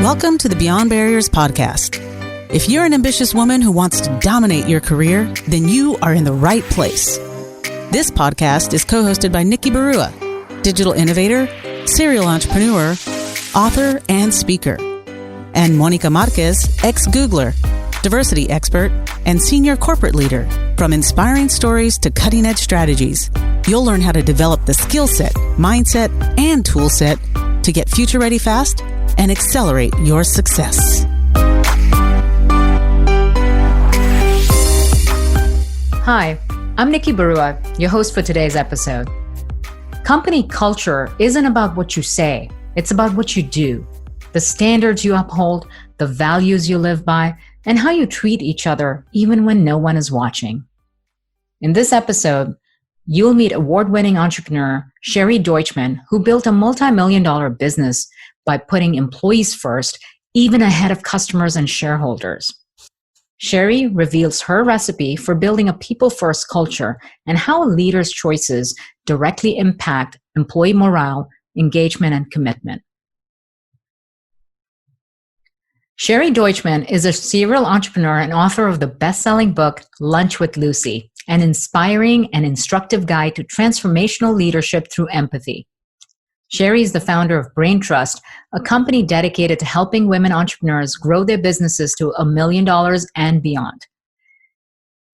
Welcome to the Beyond Barriers podcast. If you're an ambitious woman who wants to dominate your career, then you are in the right place. This podcast is co-hosted by Nikki Barua, digital innovator, serial entrepreneur, author, and speaker, and Monica Marquez, ex-Googler, diversity expert, and senior corporate leader. From inspiring stories to cutting-edge strategies, you'll learn how to develop the skill set, mindset, and tool set to get future-ready fast and accelerate your success. Hi, I'm Nikki Barua, your host for today's episode. Company culture isn't about what you say, it's about what you do, the standards you uphold, the values you live by, and how you treat each other even when no one is watching. In this episode, you'll meet award-winning entrepreneur Sherry Deutschmann, who built a multi-million-dollar business by putting employees first, even ahead of customers and shareholders. Sherry reveals her recipe for building a people-first culture and how a leader's choices directly impact employee morale, engagement, and commitment. Sherry Deutschmann is a serial entrepreneur and author of the best-selling book, Lunch with Lucy, an inspiring and instructive guide to transformational leadership through empathy. Sherry is the founder of BrainTrust, a company dedicated to helping women entrepreneurs grow their businesses to $1 million and beyond.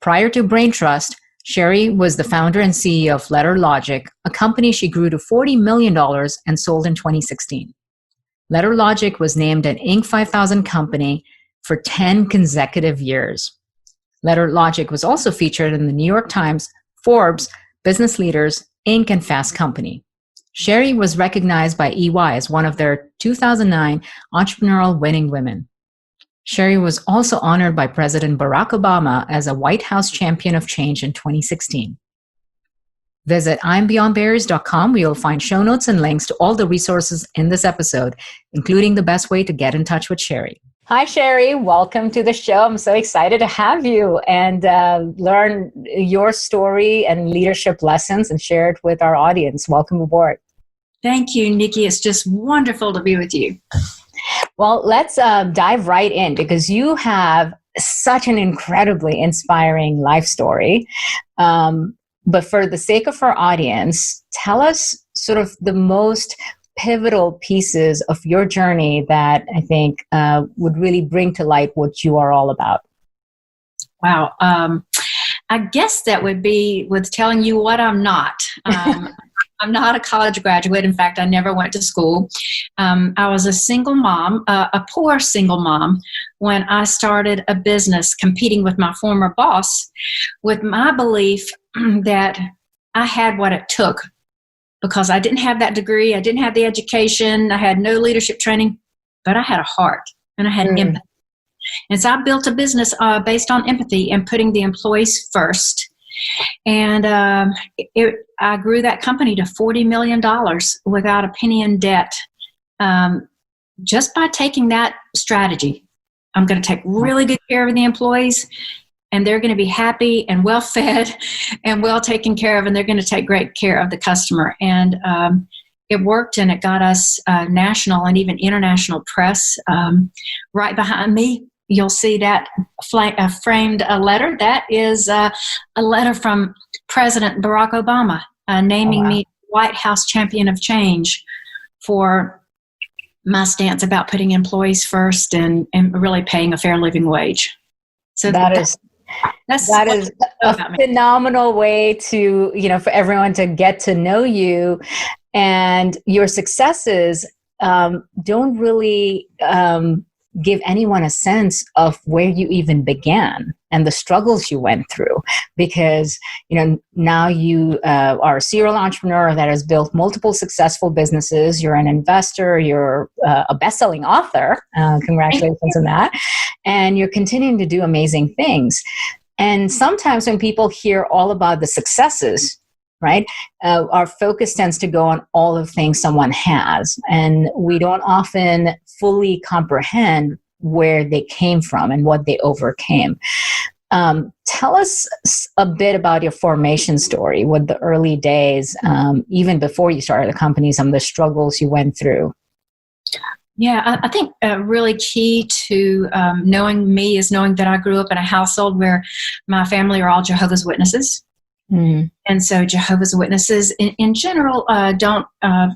Prior to BrainTrust, Sherry was the founder and CEO of Letter Logic, a company she grew to $40 million and sold in 2016. Letter Logic was named an Inc. 5000 company for 10 consecutive years. Letter Logic was also featured in the New York Times, Forbes, Business Leaders, Inc. and Fast Company. Sherry was recognized by EY as one of their 2009 Entrepreneurial Winning Women. Sherry was also honored by President Barack Obama as a White House Champion of Change in 2016. Visit I'mBeyondBarriers.com where you'll find show notes and links to all the resources in this episode, including the best way to get in touch with Sherry. Hi, Sherry. Welcome to the show. I'm so excited to have you and learn your story and leadership lessons and share it with our audience. Welcome aboard. Thank you, Nikki. It's just wonderful to be with you. Well, let's dive right in because you have such an incredibly inspiring life story. But for the sake of our audience, tell us sort of the most pivotal pieces of your journey that I think would really bring to light what you are all about. Wow. I guess that would be with telling you what I'm not. I'm not a college graduate. In fact, I never went to school. I was a single mom, a poor single mom, when I started a business competing with my former boss with my belief that I had what it took because I didn't have that degree. I didn't have the education. I had no leadership training, but I had a heart and I had empathy. And so I built a business based on empathy and putting the employees first. And I grew that company to $40 million without a penny in debt just by taking that strategy. I'm going to take really good care of the employees, and they're going to be happy and well fed and well taken care of, and they're going to take great care of the customer. And it worked, and it got us national and even international press. Right behind me, you'll see that framed a letter. That is a letter from President Barack Obama naming me White House Champion of Change for my stance about putting employees first and really paying a fair living wage. So that is a phenomenal way to, for everyone to get to know you, and your successes don't really give anyone a sense of where you even began and the struggles you went through, because now you are a serial entrepreneur that has built multiple successful businesses. You're an investor, you're a best-selling author, congratulations on that, and you're continuing to do amazing things. And sometimes when people hear all about the successes, right, our focus tends to go on all of the things someone has, and we don't often fully comprehend where they came from and what they overcame. Tell us a bit about your formation story, what the early days, even before you started the company, some of the struggles you went through. Yeah, I think really key to knowing me is knowing that I grew up in a household where my family are all Jehovah's Witnesses. Mm. And so Jehovah's Witnesses in general don't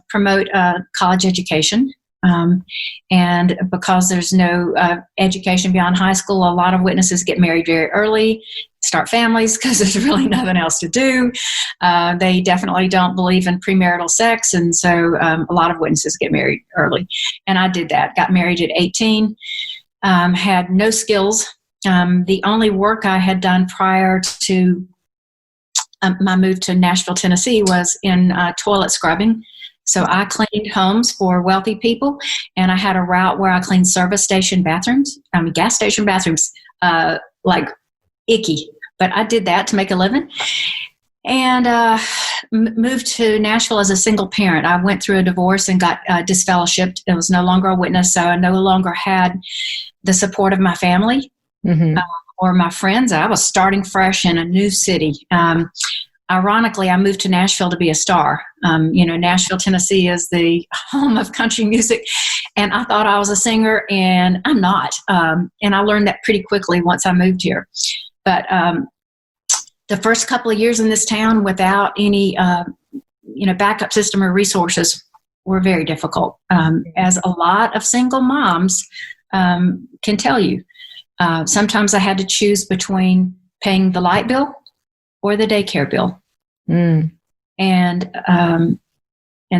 promote college education. And because there's no education beyond high school, a lot of witnesses get married very early, start families because there's really nothing else to do. They definitely don't believe in premarital sex, and so a lot of witnesses get married early. And I did that, got married at 18, had no skills. The only work I had done prior to my move to Nashville, Tennessee was in toilet scrubbing. So I cleaned homes for wealthy people, and I had a route where I cleaned gas station bathrooms, like icky. But I did that to make a living, and moved to Nashville as a single parent. I went through a divorce and got disfellowshipped. I was no longer a witness, so I no longer had the support of my family or my friends. I was starting fresh in a new city. Ironically, I moved to Nashville to be a star. Nashville, Tennessee is the home of country music, and I thought I was a singer, and I'm not. And I learned that pretty quickly once I moved here. But the first couple of years in this town without any, backup system or resources were very difficult, as a lot of single moms can tell you. Sometimes I had to choose between paying the light bill or the daycare bill. And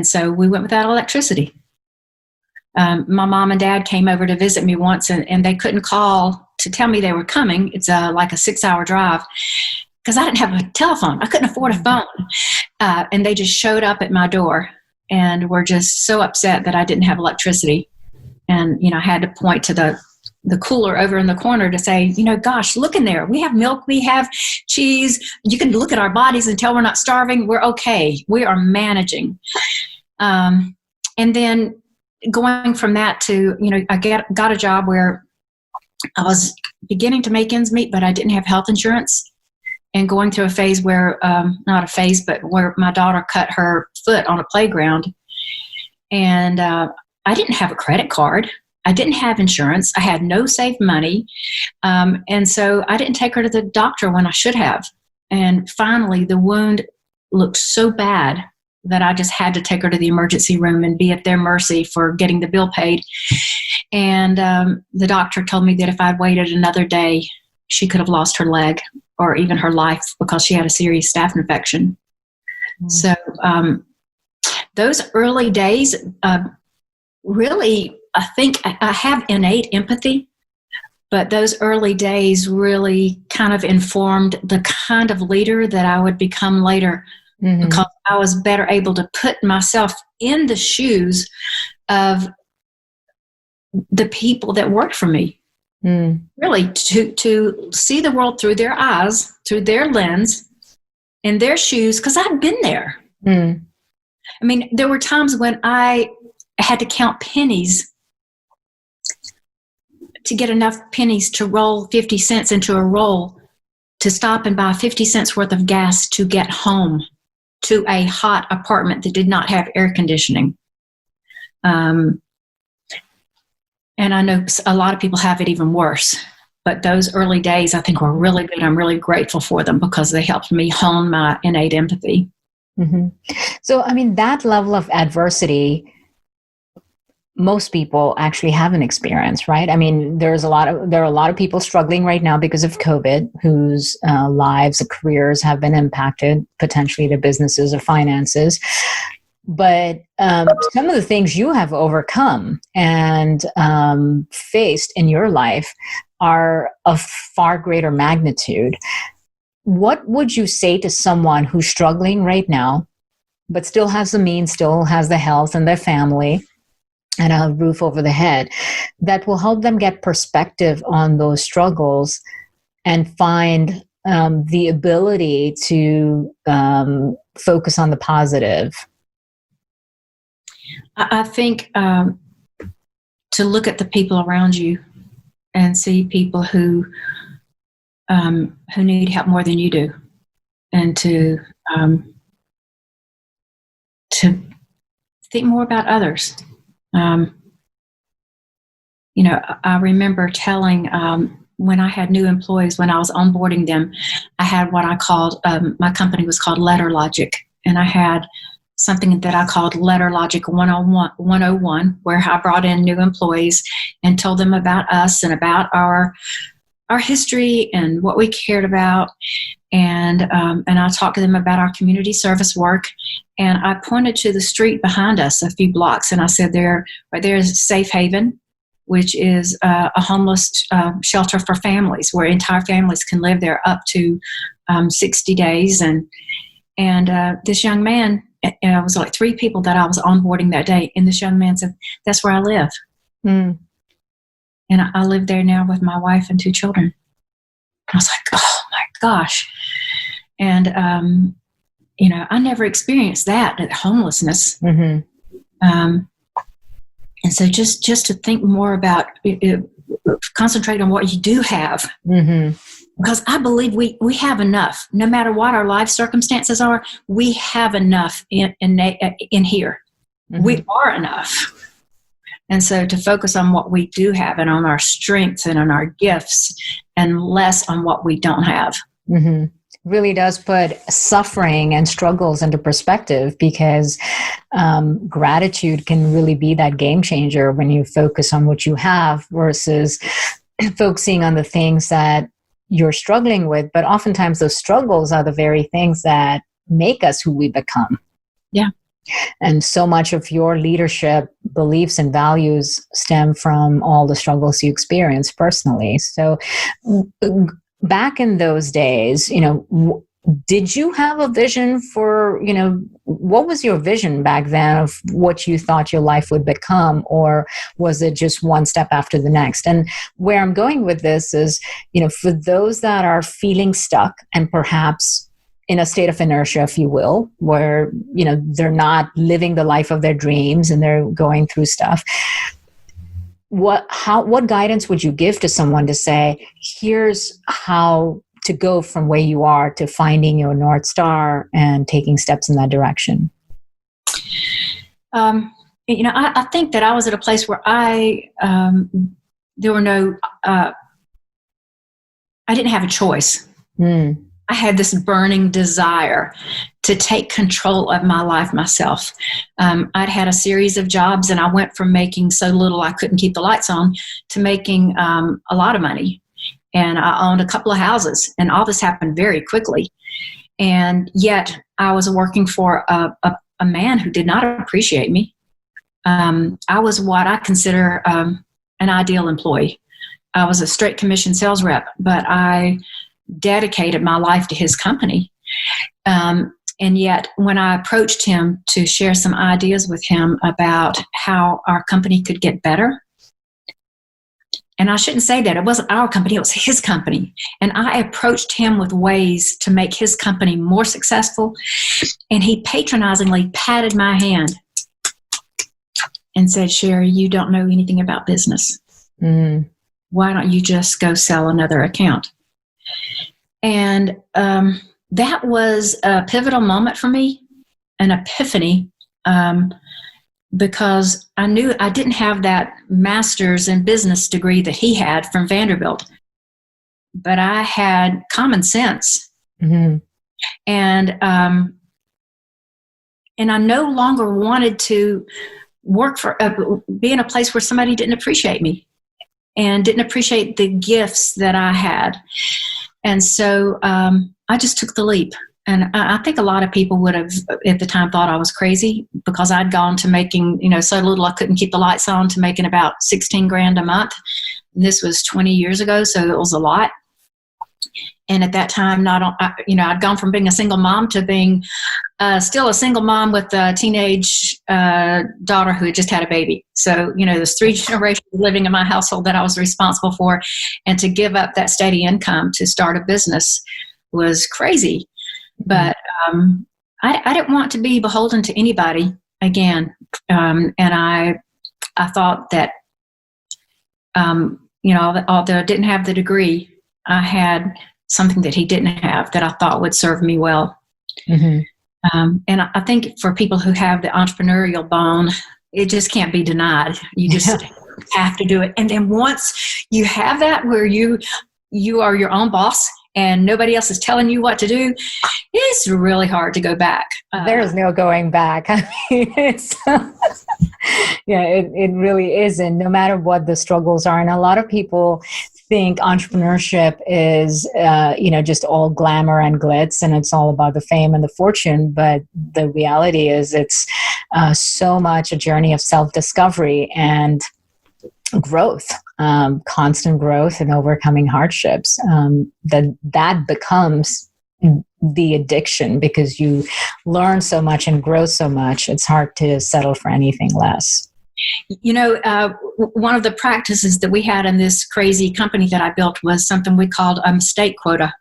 so we went without electricity. My mom and dad came over to visit me once, and they couldn't call to tell me they were coming. It's like a 6-hour drive because I didn't have a telephone. I couldn't afford a phone. And they just showed up at my door and were just so upset that I didn't have electricity. And, I had to point to the cooler over in the corner to say, gosh, look in there. We have milk. We have cheese. You can look at our bodies and tell we're not starving. We're okay. We are managing. And then going from that to, I got a job where I was beginning to make ends meet, but I didn't have health insurance, and going through a phase where, not a phase, but where my daughter cut her foot on a playground. And I didn't have a credit card. I didn't have insurance. I had no saved money. And so I didn't take her to the doctor when I should have. And finally, the wound looked so bad that I just had to take her to the emergency room and be at their mercy for getting the bill paid. And the doctor told me that if I'd waited another day, she could have lost her leg or even her life because she had a serious staph infection. So those early days really, I think I have innate empathy, but those early days really kind of informed the kind of leader that I would become later, because I was better able to put myself in the shoes of the people that worked for me. Really, to see the world through their eyes, through their lens, in their shoes, because I'd been there. I mean, there were times when I had to count pennies to get enough pennies to roll 50 cents into a roll to stop and buy 50 cents worth of gas to get home to a hot apartment that did not have air conditioning. And I know a lot of people have it even worse. But those early days, I think, were really good. I'm really grateful for them because they helped me hone my innate empathy. So, I mean, that level of adversity, most people actually haven't experienced, right? I mean, there are a lot of people struggling right now because of COVID, whose lives or careers have been impacted, potentially their businesses or finances. But some of the things you have overcome and faced in your life are of far greater magnitude. What would you say to someone who's struggling right now, but still has the means, still has the health and their family and a roof over the head, that will help them get perspective on those struggles and find the ability to focus on the positive? I think to look at the people around you and see people who need help more than you do, and to think more about others. I remember telling, when I had new employees, when I was onboarding them, I had what I called, my company was called Letter Logic. And I had something that I called Letter Logic 101, where I brought in new employees and told them about us and about our history and what we cared about. And I talked to them about our community service work. And I pointed to the street behind us a few blocks, and I said, right there is Safe Haven, which is a homeless shelter for families where entire families can live there up to 60 days. And this young man, it was like 3 people that I was onboarding that day, and this young man said, "That's where I live." Mm. And I live there now with my wife and 2 children. I was like, oh my gosh. And, I never experienced that, homelessness. Mm-hmm. And so just to think more about concentrate on what you do have. Mm-hmm. Because I believe we have enough. No matter what our life circumstances are, we have enough in here. Mm-hmm. We are enough. And so to focus on what we do have and on our strengths and on our gifts and less on what we don't have. Mm-hmm. Really does put suffering and struggles into perspective, because gratitude can really be that game changer when you focus on what you have versus focusing on the things that you're struggling with. But oftentimes those struggles are the very things that make us who we become. Yeah. And so much of your leadership beliefs and values stem from all the struggles you experience personally. So back in those days, did you have a vision for, what was your vision back then of what you thought your life would become? Or was it just one step after the next? And where I'm going with this is, for those that are feeling stuck and perhaps in a state of inertia, if you will, where, they're not living the life of their dreams and they're going through stuff. What guidance would you give to someone to say, here's how to go from where you are to finding your North Star and taking steps in that direction? I think that I was at a place where I didn't have a choice. Mm. I had this burning desire to take control of my life myself. I'd had a series of jobs, and I went from making so little I couldn't keep the lights on to making a lot of money. And I owned a couple of houses, and all this happened very quickly. And yet I was working for a man who did not appreciate me. I was what I consider an ideal employee. I was a straight commission sales rep, but I dedicated my life to his company. And yet when I approached him to share some ideas with him about how our company could get better, and I shouldn't say that, it wasn't our company, it was his company. And I approached him with ways to make his company more successful. And he patronizingly patted my hand and said, "Sherry, you don't know anything about business. Mm. Why don't you just go sell another account?" And that was a pivotal moment for me, an epiphany, because I knew I didn't have that master's in business degree that he had from Vanderbilt, but I had common sense. Mm-hmm. And I no longer wanted to work be in a place where somebody didn't appreciate me and didn't appreciate the gifts that I had. And so I just took the leap. And I think a lot of people would have at the time thought I was crazy, because I'd gone to making, so little I couldn't keep the lights on, to making about $16,000 a month. And this was 20 years ago, so it was a lot. And at that time, I'd gone from being a single mom to being still a single mom with a teenage daughter who had just had a baby. So, there's 3 generations living in my household that I was responsible for. And to give up that steady income to start a business was crazy. But I didn't want to be beholden to anybody again. And I thought that, although I didn't have the degree, I had something that he didn't have that I thought would serve me well. Mm-hmm. And I think for people who have the entrepreneurial bone, it just can't be denied. You just have to do it. And then once you have that where you are your own boss and nobody else is telling you what to do, it's really hard to go back. There's no going back. I mean, it really isn't, no matter what the struggles are. And a lot of people think entrepreneurship is, just all glamour and glitz, and it's all about the fame and the fortune. But the reality is it's so much a journey of self-discovery and growth, constant growth and overcoming hardships. That becomes the addiction, because you learn so much and grow so much. It's hard to settle for anything less. One of the practices that we had in this crazy company that I built was something we called a mistake quota.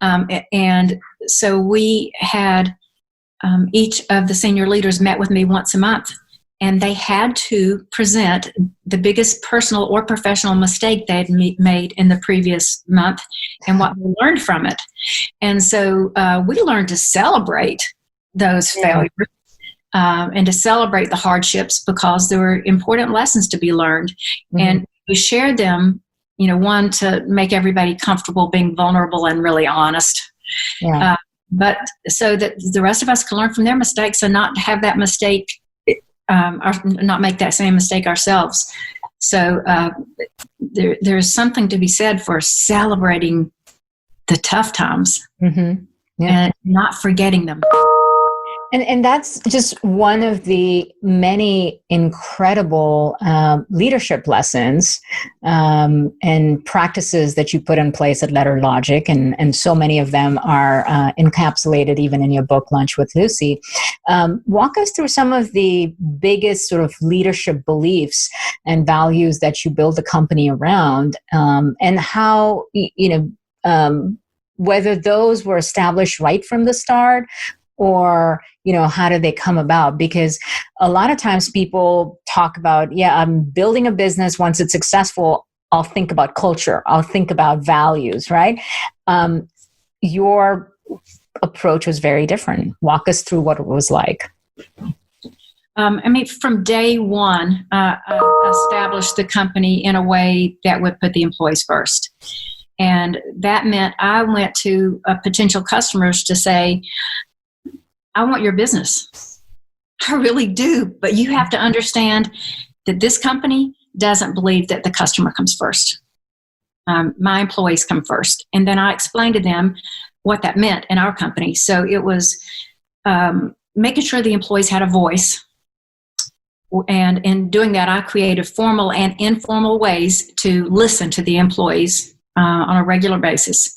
And so we had each of the senior leaders met with me once a month, and they had to present the biggest personal or professional mistake they had made in the previous month and what they learned from it. And so we learned to celebrate those failures. And to celebrate the hardships, because there were important lessons to be learned. Mm-hmm. And we shared them, one, to make everybody comfortable being vulnerable and really honest. Yeah. But so that the rest of us can learn from their mistakes and not have that mistake, or not make that same mistake ourselves. So there's something to be said for celebrating the tough times, mm-hmm. And not forgetting them. And that's just one of the many incredible leadership lessons and practices that you put in place at Letter Logic, and so many of them are encapsulated even in your book, Lunch with Lucy. Walk us through some of the biggest sort of leadership beliefs and values that you build the company around, and how, whether those were established right from the start, or, how do they come about? Because a lot of times people talk about, I'm building a business. Once it's successful, I'll think about culture. I'll think about values, right? Your approach was very different. Walk us through what it was like. From day one, I established the company in a way that would put the employees first. And that meant I went to potential customers to say, I want your business. I really do. But you have to understand that this company doesn't believe that the customer comes first. My employees come first. And then I explained to them what that meant in our company. So it was making sure the employees had a voice. And in doing that, I created formal and informal ways to listen to the employees on a regular basis.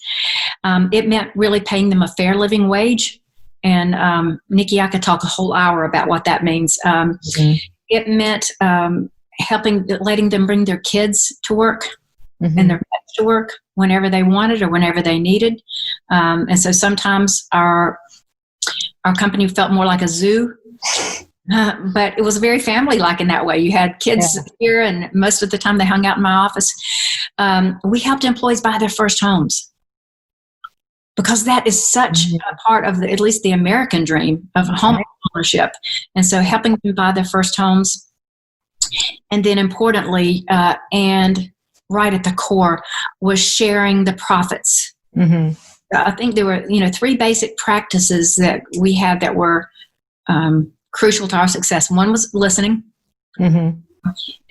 It meant really paying them a fair living wage. And Nikki, I could talk a whole hour about what that means. Mm-hmm. It meant letting them bring their kids to work, mm-hmm. and their pets to work whenever they wanted or whenever they needed. And so sometimes our company felt more like a zoo, but it was very family-like in that way. You had kids here, and most of the time they hung out in my office. We helped employees buy their first homes, because that is such a part of at least the American dream of home ownership. And so helping them buy their first homes. And then importantly, and right at the core, was sharing the profits. Mm-hmm. I think there were, 3 basic practices that we had that were crucial to our success. One was listening. Mm-hmm.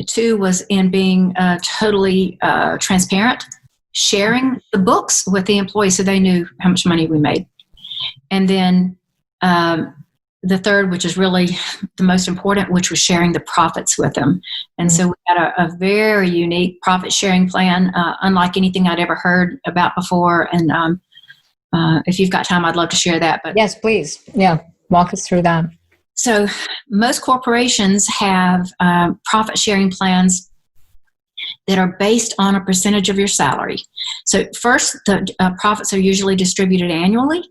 2 was in being totally transparent, sharing the books with the employees so they knew how much money we made. And then the 3rd, which is really the most important, which was sharing the profits with them. And so we had a very unique profit sharing plan, unlike anything I'd ever heard about before. And if you've got time, I'd love to share that. But yes, please. Yeah, walk us through that. So most corporations have profit sharing plans that are based on a percentage of your salary. So first, the profits are usually distributed annually.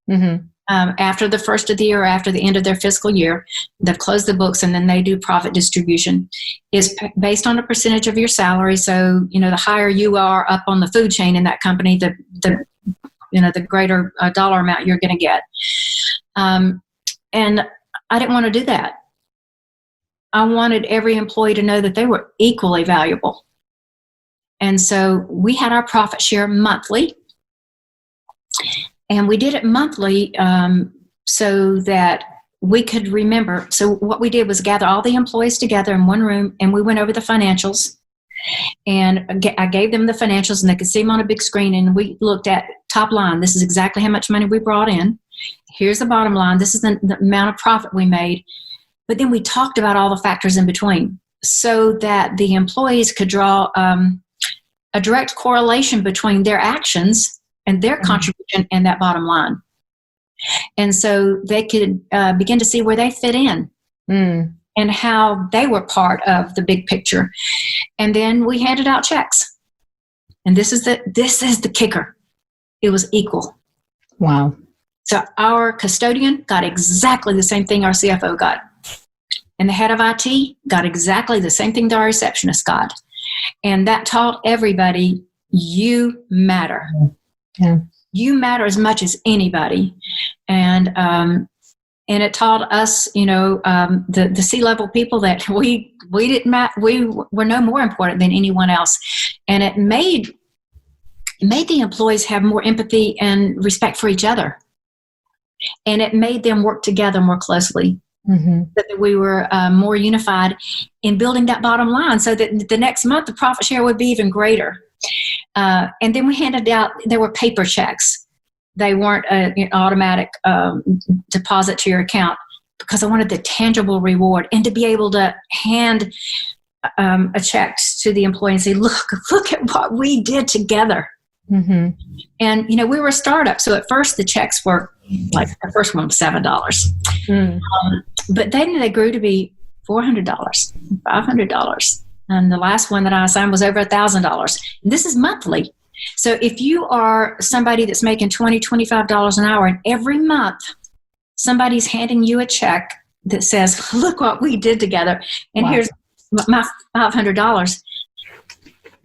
Mm-hmm. After the first of the year or after the end of their fiscal year, they've closed the books, and then they do profit distribution. It's based on a percentage of your salary. So, the higher you are up on the food chain in that company, the greater dollar amount you're going to get. And I didn't want to do that. I wanted every employee to know that they were equally valuable. And so we had our profit share monthly. And we did it monthly so that we could remember. So what we did was gather all the employees together in one room, and we went over the financials. And I gave them the financials, and they could see them on a big screen. And we looked at top line. This is exactly how much money we brought in. Here's the bottom line. This is the amount of profit we made. But then we talked about all the factors in between so that the employees could draw a direct correlation between their actions and their contribution and that bottom line. And so they could begin to see where they fit in and how they were part of the big picture. And then we handed out checks. And this is the kicker. It was equal. Wow. So our custodian got exactly the same thing our CFO got. And the head of IT got exactly the same thing that our receptionist got. And that taught everybody, you matter. Yeah. You matter as much as anybody. And it taught us, the C-level people that we didn't matter. We were no more important than anyone else. And it made the employees have more empathy and respect for each other. And it made them work together more closely. So that we were more unified in building that bottom line so that the next month the profit share would be even greater. And then we handed out, there were paper checks. They weren't an automatic deposit to your account because I wanted the tangible reward and to be able to hand a check to the employee and say, look at what we did together. And, we were a startup. So at first the checks were like the first one was $7. But then they grew to be $400, $500. And the last one that I assigned was over $1,000. This is monthly. So if you are somebody that's making $20, $25 an hour, and every month somebody's handing you a check that says, look what we did together, and here's my $500,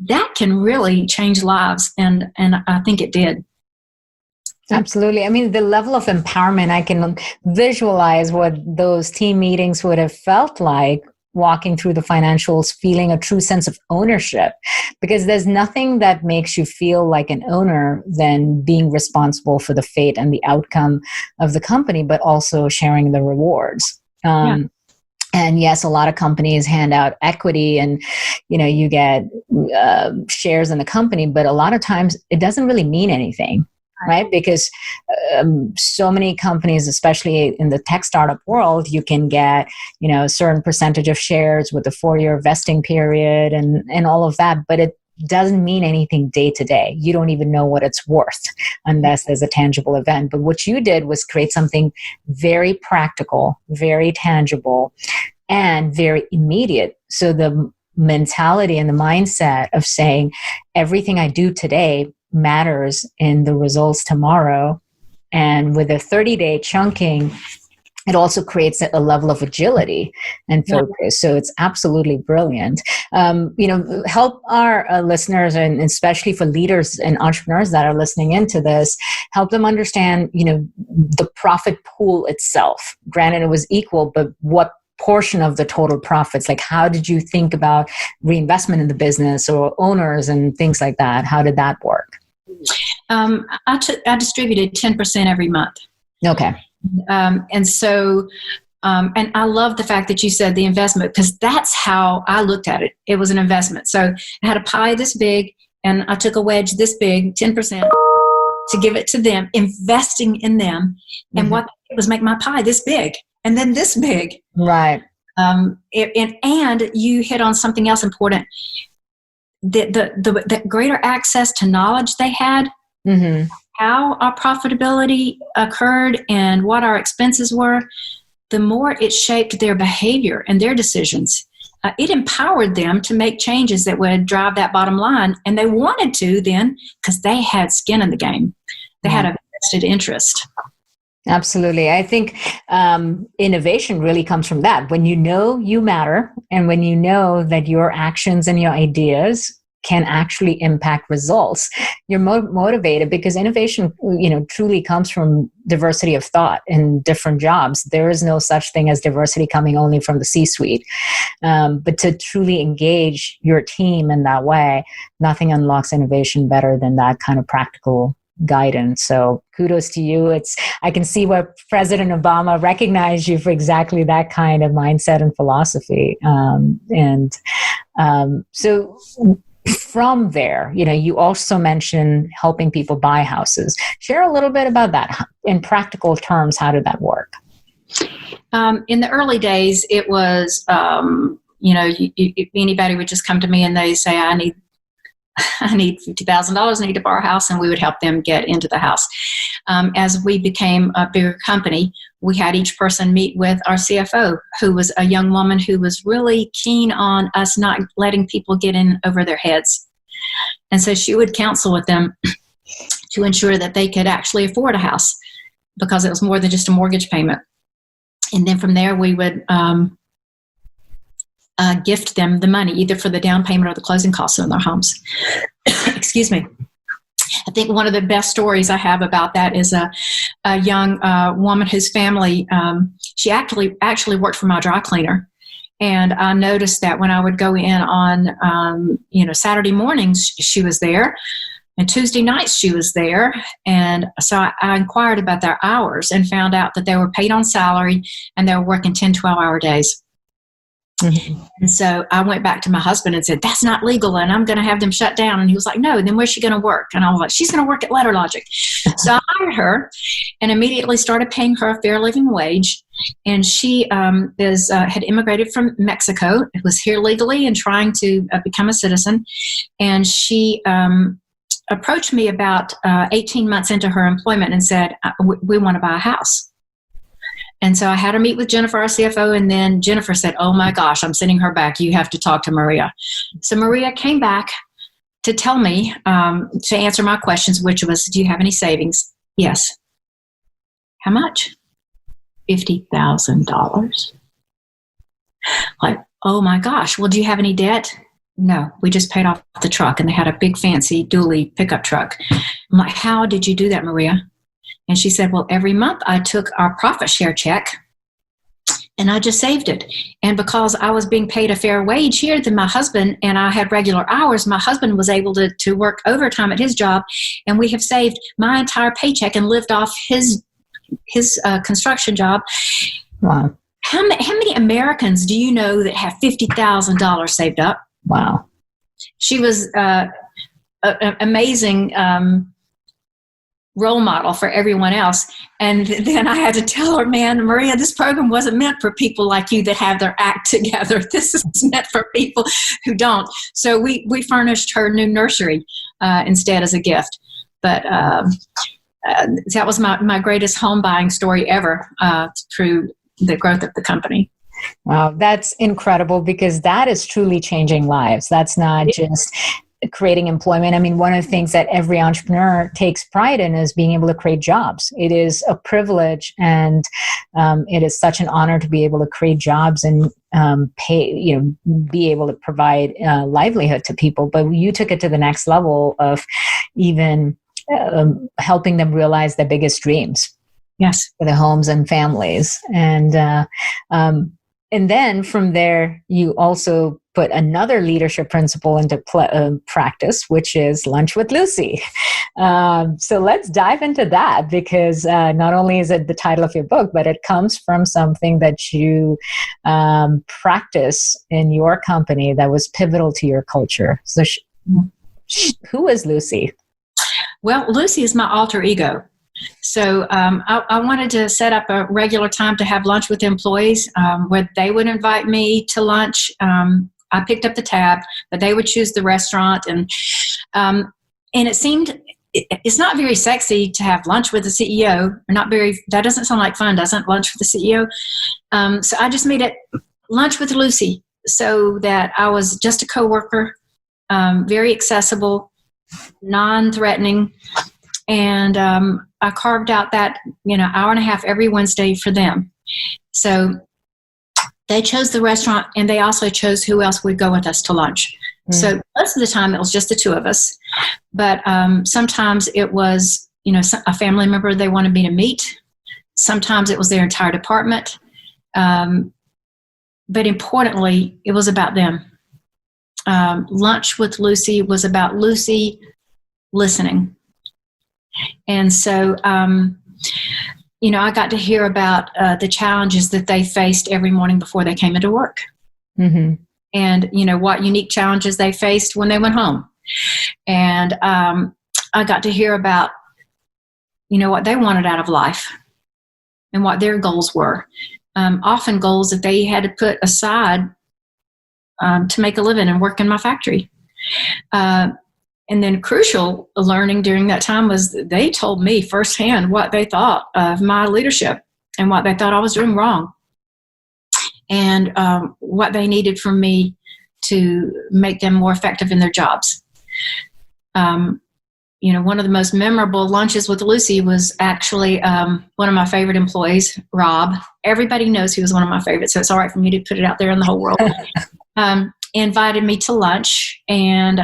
that can really change lives. And I think it did. Absolutely. I mean, the level of empowerment, I can visualize what those team meetings would have felt like, walking through the financials, feeling a true sense of ownership, because there's nothing that makes you feel like an owner than being responsible for the fate and the outcome of the company, but also sharing the rewards. And yes, a lot of companies hand out equity and, you get shares in the company, but a lot of times it doesn't really mean anything. Right? Because so many companies, especially in the tech startup world, you can get, a certain percentage of shares with a 4-year vesting period and all of that. But it doesn't mean anything day to day. You don't even know what it's worth unless there's a tangible event. But what you did was create something very practical, very tangible, and very immediate. So the mentality and the mindset of saying everything I do today matters in the results tomorrow. And with a 30-day chunking, it also creates a level of agility and focus. So it's absolutely brilliant. Help our listeners, and especially for leaders and entrepreneurs that are listening into this, help them understand, the profit pool itself. Granted, it was equal, but what portion of the total profits? Like, how did you think about reinvestment in the business or owners and things like that? How did that work? I distributed 10% every month. Okay. And so, and I love the fact that you said the investment, because that's how I looked at it. It was an investment. So I had a pie this big, and I took a wedge this big, 10%, to give it to them, investing in them. And what it was make my pie this big, and then this big. Right. And you hit on something else important. The greater access to knowledge they had, how our profitability occurred and what our expenses were, the more it shaped their behavior and their decisions. It empowered them to make changes that would drive that bottom line. And they wanted to then because they had skin in the game. They had a vested interest. Absolutely. I think innovation really comes from that. When you know you matter, and when you know that your actions and your ideas can actually impact results, you're motivated, because innovation, truly comes from diversity of thought in different jobs. There is no such thing as diversity coming only from the C-suite. But to truly engage your team in that way, nothing unlocks innovation better than that kind of practical guidance. So kudos to you. I can see where President Obama recognized you for exactly that kind of mindset and philosophy. So from there, you also mentioned helping people buy houses. Share a little bit about that in practical terms. How did that work? In the early days, it was, anybody would just come to me and they say, I need $50,000, I need to borrow a house, and we would help them get into the house. As we became a bigger company, we had each person meet with our CFO, who was a young woman who was really keen on us not letting people get in over their heads. And so she would counsel with them to ensure that they could actually afford a house, because it was more than just a mortgage payment. And then from there, we would gift them the money, either for the down payment or the closing costs on their homes. Excuse me. I think one of the best stories I have about that is a young woman whose family, she actually worked for my dry cleaner. And I noticed that when I would go in on, Saturday mornings, she was there. And Tuesday nights she was there. And so I inquired about their hours and found out that they were paid on salary and they were working 10, 12-hour days. Mm-hmm. And so I went back to my husband and said, that's not legal, and I'm going to have them shut down. And he was like, no, then where's she going to work? And I was like, she's going to work at Letter Logic. So I hired her and immediately started paying her a fair living wage. And she had immigrated from Mexico. It was here legally and trying to become a citizen. And she approached me about 18 months into her employment and said, we want to buy a house. And so I had her meet with Jennifer, our CFO, and then Jennifer said, oh my gosh, I'm sending her back. You have to talk to Maria. So Maria came back to tell me, to answer my questions, which was, do you have any savings? Yes. How much? $50,000. Like, oh my gosh, well, do you have any debt? No, we just paid off the truck, and they had a big fancy dually pickup truck. I'm like, how did you do that, Maria? And she said, well, every month I took our profit share check and I just saved it. And because I was being paid a fair wage here than my husband, and I had regular hours, my husband was able to work overtime at his job. And we have saved my entire paycheck and lived off his construction job. Wow. How many Americans do you know that have $50,000 saved up? Wow. She was an amazing role model for everyone else. And then I had to tell her, man, Maria, this program wasn't meant for people like you that have their act together. This is meant for people who don't. So we furnished her new nursery instead as a gift. But that was my greatest home buying story ever through the growth of the company. Wow, that's incredible, because that is truly changing lives. That's not just creating employment. I mean, one of the things that every entrepreneur takes pride in is being able to create jobs. It is a privilege, and it is such an honor to be able to create jobs and be able to provide livelihood to people. But you took it to the next level of even helping them realize their biggest dreams. Yes, for their homes and families. And then from there, you also put another leadership principle into practice, which is Lunch with Lucy. So let's dive into that, because not only is it the title of your book, but it comes from something that you practice in your company that was pivotal to your culture. So who is Lucy? Well, Lucy is my alter ego. So I wanted to set up a regular time to have lunch with employees where they would invite me to lunch. I picked up the tab, but they would choose the restaurant. And it seemed it's not very sexy to have lunch with the CEO. That doesn't sound like fun, doesn't it? Lunch with the CEO. So I just made it Lunch with Lucy, so that I was just a coworker, very accessible, non-threatening. And I carved out that, hour and a half every Wednesday for them. So they chose the restaurant, and they also chose who else would go with us to lunch. So most of the time it was just the two of us, but sometimes it was, a family member they wanted me to meet. Sometimes it was their entire department. But importantly, it was about them. Lunch with Lucy was about Lucy listening. And so, I got to hear about the challenges that they faced every morning before they came into work. Mm-hmm. And, what unique challenges they faced when they went home. And I got to hear about, what they wanted out of life and what their goals were. Often goals that they had to put aside to make a living and work in my factory. And then crucial learning during that time was they told me firsthand what they thought of my leadership and what they thought I was doing wrong. And what they needed from me to make them more effective in their jobs. One of the most memorable lunches with Lucy was actually one of my favorite employees, Rob. Everybody knows he was one of my favorites, so it's all right for me to put it out there in the whole world. Invited me to lunch, and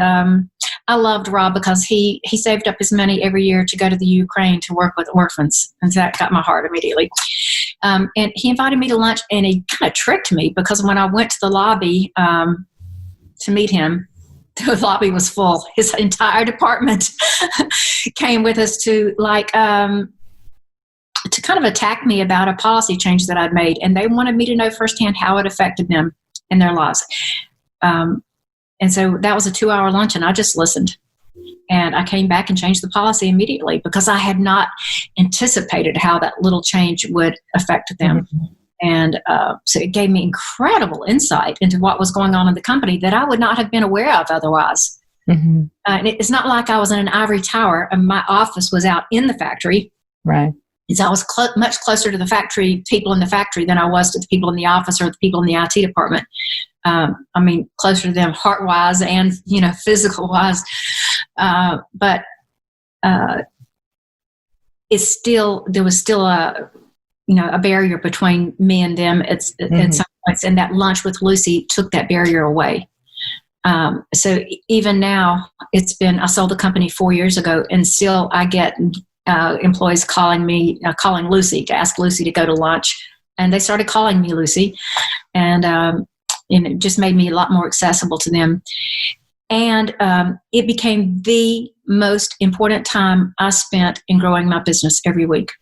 I loved Rob because he saved up his money every year to go to the Ukraine to work with orphans, and that got my heart immediately. And he invited me to lunch, and he kind of tricked me because when I went to the lobby to meet him, the lobby was full. His entire department came with us to kind of attack me about a policy change that I'd made, and they wanted me to know firsthand how it affected them in their lives. And so that was a 2-hour lunch, and I just listened. And I came back and changed the policy immediately because I had not anticipated how that little change would affect them. Mm-hmm. And so it gave me incredible insight into what was going on in the company that I would not have been aware of otherwise. Mm-hmm. And it's not like I was in an ivory tower and my office was out in the factory. Right. I was much closer to the people in the factory than I was to the people in the office or the people in the IT department. Closer to them heart-wise and, physical-wise. But there was still a barrier between me and them at some points, and that lunch with Lucy took that barrier away. So even now, I sold the company 4 years ago, and still I get employees calling Lucy to ask Lucy to go to lunch, and they started calling me Lucy, and it just made me a lot more accessible to them. And it became the most important time I spent in growing my business every week.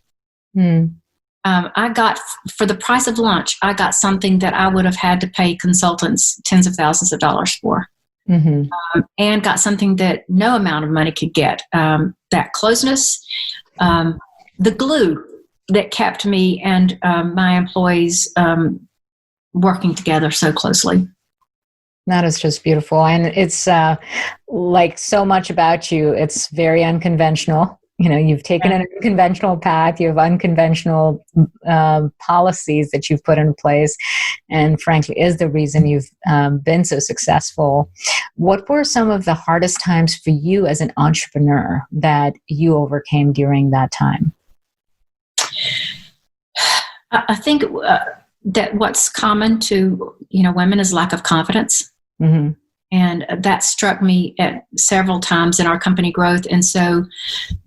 I got, for the price of lunch, I got something that I would have had to pay consultants tens of thousands of dollars for. Mm-hmm. And got something that no amount of money could get. That closeness, the glue that kept me and my employees working together so closely. That is just beautiful. And it's like so much about you. It's very unconventional. You've taken an unconventional path. You have unconventional policies that you've put in place, and frankly is the reason you've been so successful. What were some of the hardest times for you as an entrepreneur that you overcame during that time? I think that what's common to women is lack of confidence. Mm-hmm. And that struck me at several times in our company growth. And so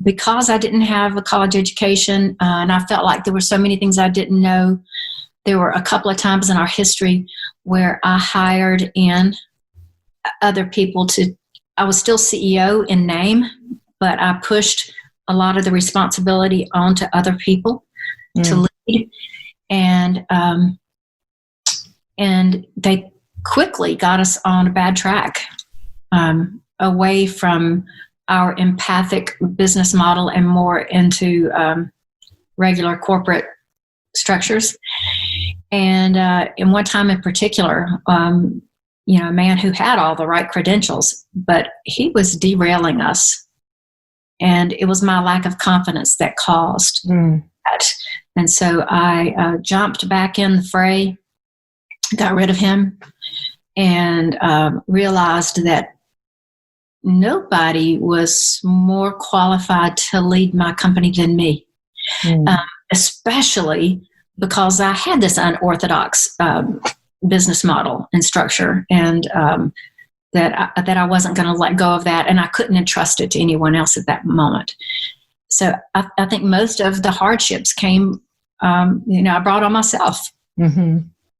because I didn't have a college education and I felt like there were so many things I didn't know, there were a couple of times in our history where I hired in other people I was still CEO in name, but I pushed a lot of the responsibility onto other people to lead. And they quickly got us on a bad track, away from our empathic business model and more into regular corporate structures. And in one time in particular, a man who had all the right credentials, but he was derailing us. And it was my lack of confidence that caused that. And so I jumped back in the fray, got rid of him, and realized that nobody was more qualified to lead my company than me, especially because I had this unorthodox business model and structure. And that I wasn't going to let go of that, and I couldn't entrust it to anyone else at that moment. So I think most of the hardships came, I brought on myself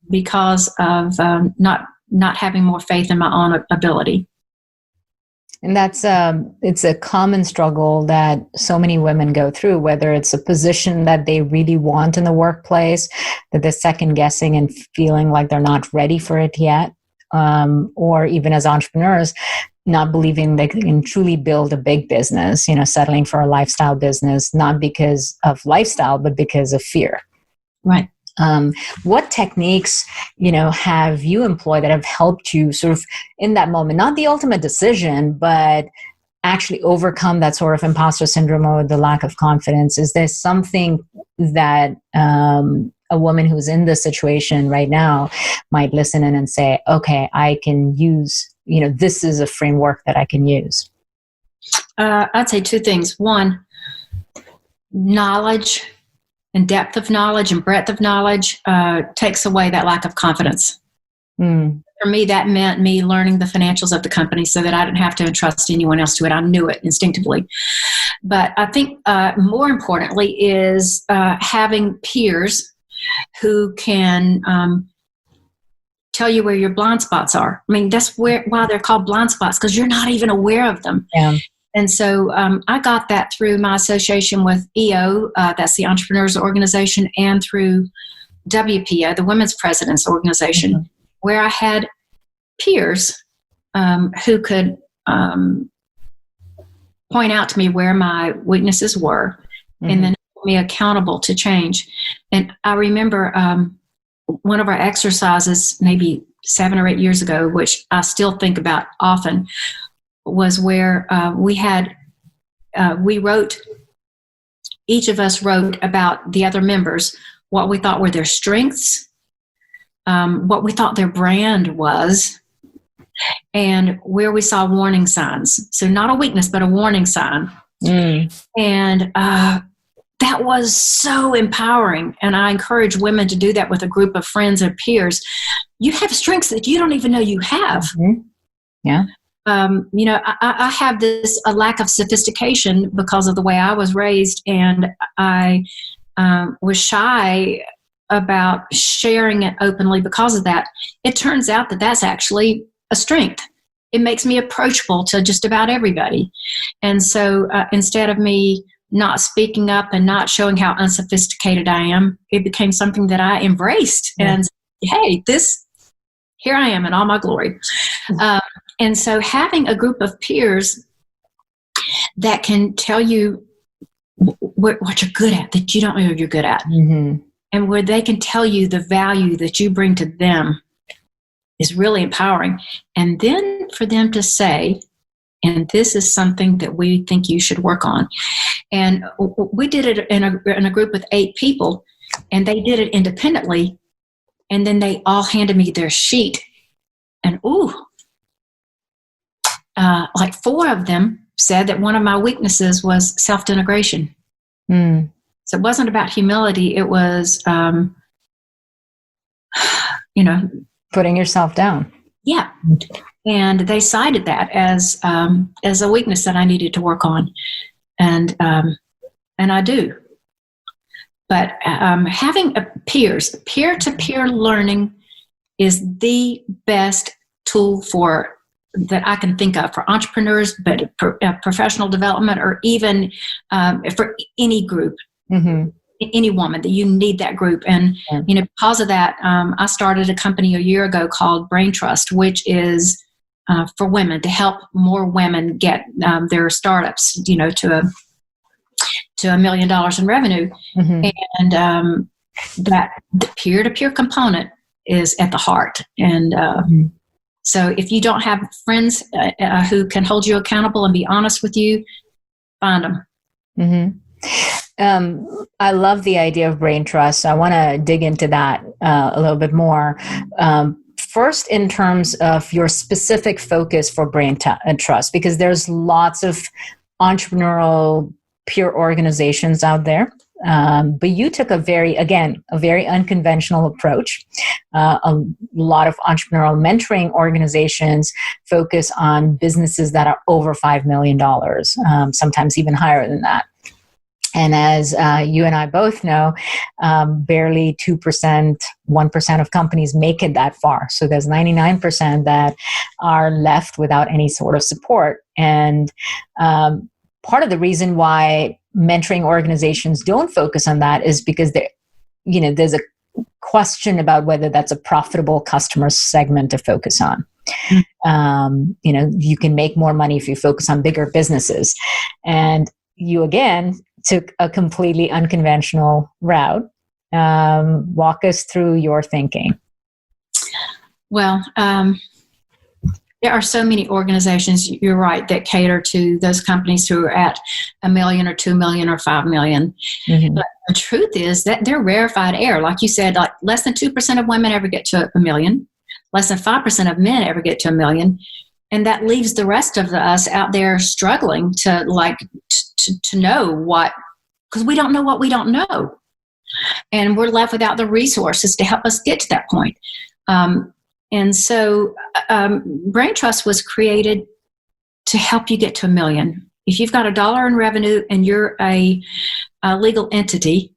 because of not having more faith in my own ability. And it's a common struggle that so many women go through, whether it's a position that they really want in the workplace, that they're second guessing and feeling like they're not ready for it yet, or even as entrepreneurs, not believing they can truly build a big business, settling for a lifestyle business, not because of lifestyle, but because of fear. Right. What techniques, have you employed that have helped you sort of in that moment, not the ultimate decision, but actually overcome that sort of imposter syndrome or the lack of confidence? Is there something that a woman who's in this situation right now might listen in and say, okay, I can use, this is a framework that I can use? I'd say two things. One, knowledge and depth of knowledge and breadth of knowledge takes away that lack of confidence. For me, that meant me learning the financials of the company so that I didn't have to entrust anyone else to it. I knew it instinctively. But I think more importantly is having peers who can tell you where your blind spots are. I mean, that's why they're called blind spots, because you're not even aware of them. Yeah. And so I got that through my association with EO, that's the Entrepreneurs Organization, and through WPO, the Women's Presidents Organization, where I had peers who could point out to me where my weaknesses were, and then hold me accountable to change. And I remember one of our exercises, maybe 7 or 8 years ago, which I still think about often, was where each of us wrote about the other members, what we thought were their strengths, what we thought their brand was, and where we saw warning signs. So not a weakness, but a warning sign. And that was so empowering. And I encourage women to do that with a group of friends and peers. You have strengths that you don't even know you have. Yeah. I have a lack of sophistication because of the way I was raised, and I was shy about sharing it openly because of that. It turns out that that's actually a strength. It makes me approachable to just about everybody. And so instead of me not speaking up and not showing how unsophisticated I am, it became something that I embraced. And hey, here I am in all my glory. And so having a group of peers that can tell you what you're good at, that you don't know you're good at, and where they can tell you the value that you bring to them is really empowering. And then for them to say, and this is something that we think you should work on. And we did it in a group with 8 people, and they did it independently. And then they all handed me their sheet. And like 4 of them said that one of my weaknesses was self-denigration. So it wasn't about humility. It was, putting yourself down. Yeah. And they cited that as a weakness that I needed to work on. And I do. But having peer-to-peer learning is the best tool that I can think of for entrepreneurs, but professional development, or even for any group, any woman, that you need that group. And, because of that, I started a company a year ago called BrainTrust, which is for women, to help more women get their startups, to $1 million in revenue. And that the peer-to-peer component is at the heart. And so if you don't have friends who can hold you accountable and be honest with you, find them. I love the idea of BrainTrust. I want to dig into that a little bit more. First, in terms of your specific focus for BrainTrust, because there's lots of entrepreneurial peer organizations out there. But you took a very unconventional approach. A lot of entrepreneurial mentoring organizations focus on businesses that are over $5 million, sometimes even higher than that. And as you and I both know, barely 2%, 1% of companies make it that far. So there's 99% that are left without any sort of support. And part of the reason why mentoring organizations don't focus on that is because there's a question about whether that's a profitable customer segment to focus on. You can make more money if you focus on bigger businesses. And you, again, took a completely unconventional route. Walk us through your thinking. Well, there are so many organizations, you're right, that cater to those companies who are at $1 million or $2 million or $5 million. Mm-hmm. But the truth is that they're rarefied air. Like you said, like less than 2% of women ever get to $1 million. Less than 5% of men ever get to $1 million. And that leaves the rest of us out there struggling to know what, because we don't know what we don't know. And we're left without the resources to help us get to that point. And so BrainTrust was created to help you get to $1 million. If you've got $1 in revenue and you're a legal entity,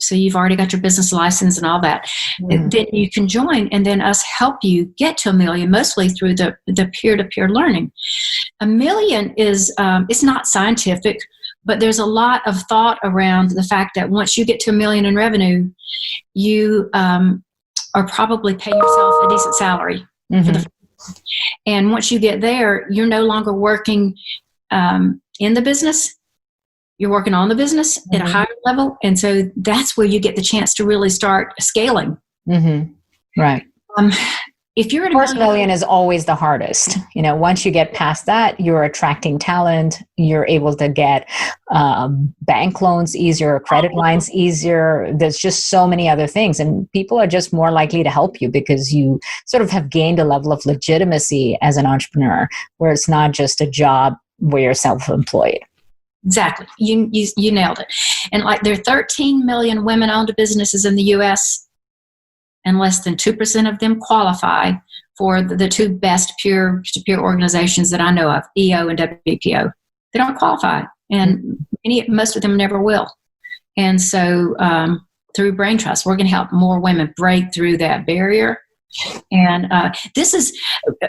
so you've already got your business license and all that, then you can join and then us help you get to $1 million, mostly through the peer-to-peer learning. $1 million is, it's not scientific, but there's a lot of thought around the fact that once you get to $1 million in revenue, you are probably paying yourself a decent salary. Mm-hmm. And once you get there, you're no longer working in the business. You're working on the business at a higher level. And so that's where you get the chance to really start scaling. Mm-hmm. Right. If you're at $1 million is always the hardest. Once you get past that, you're attracting talent. You're able to get bank loans easier, credit lines easier. There's just so many other things. And people are just more likely to help you because you sort of have gained a level of legitimacy as an entrepreneur, where it's not just a job where you're self-employed. Exactly. You nailed it. And like there are 13 million women-owned businesses in the U.S., and less than 2% of them qualify for the two best peer-to-peer organizations that I know of, EO and WPO. They don't qualify, and most of them never will. And so through BrainTrust, we're going to help more women break through that barrier. And this is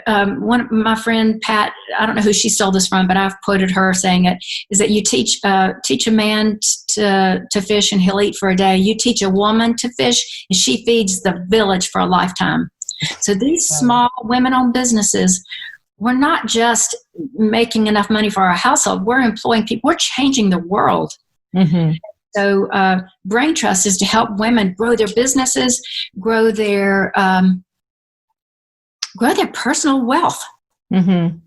one of my friend Pat, I don't know who she stole this from, but I've quoted her saying it, is that you teach a man to fish and he'll eat for a day. You teach a woman to fish and she feeds the village for a lifetime. So these small women-owned businesses, we're not just making enough money for our household. We're employing people. We're changing the world. Mm-hmm. So BrainTrust is to help women grow their businesses, grow their personal wealth. Mm-hmm.